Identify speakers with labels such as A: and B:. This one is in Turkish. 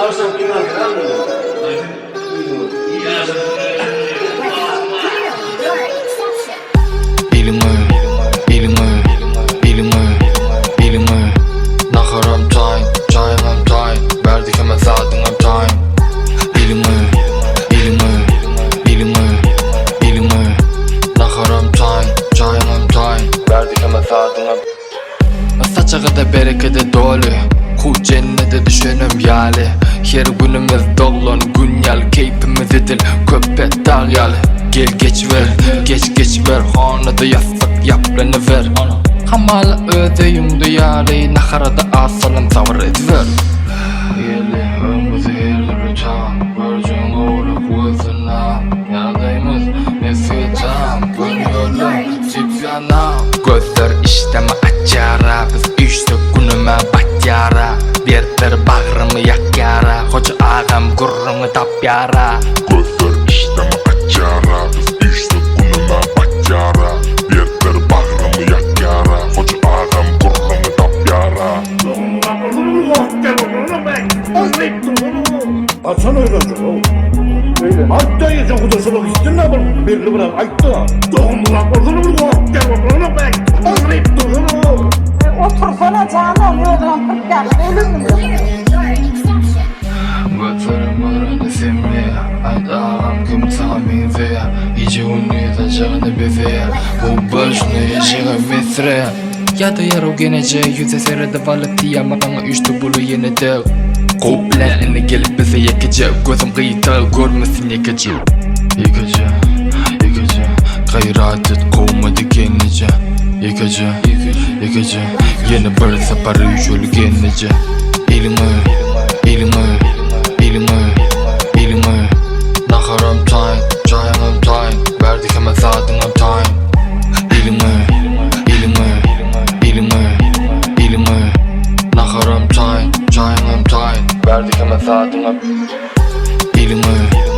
A: Arşam inan kırar mı?
B: Ilimi Nakaram time Verdik hemen saatine time Ilimi Nakaram time Verdik hemen saatine Saçakada berekede dolu Ku cennete düşenim yali Her günümüz dolun Günyal keyfimiz edil Köpet dağyalı Gel geç ver Hanada yastık yaplanı ver Hamala ödeyim duyarı Nakarada asalım savur ediver Yeli ömrüzü yerli rüçan Virgin olarak gözüna Yadayımız mesajam Görüyorum cipyana Gözler işleme açara Biz işte günüme batyara Dertler bağrımı yak yara Hoca ağam gurrumu tap yara
C: Gözler işleme açara Biz işte günüme batyara Dertler bağrımı yak yara Hoca ağam gurrumu tap yara
D: Açan öğrenci oğlum. Öyle. Hatta yiyecek kudursuluk istin ne bu? Belli bırak ayıttı. Doğum bırak oğlum bu. Gel oğlum be. Anlayıp durun oğlum.
E: Otursana canım, yoldan gel, ölüm.
B: Gözlerim arada simli Haydi ağam kim tahminzi İyice unutacağını bizi Bu başını yaşayın misri Ya da yer o genece Yüze serede valık diye Bana üçtü bulu yeni de Koplenini gelip bize yakacak Gözüm kıyıta görmesin yakacak Gayret et kovmadı kendince Yakacak Yeni bir sefer yüşülü kendince Ilimi Nakaram time Verdik hemen saatine time Ilimi Nakaram time Verdik hemen saatine Ilimi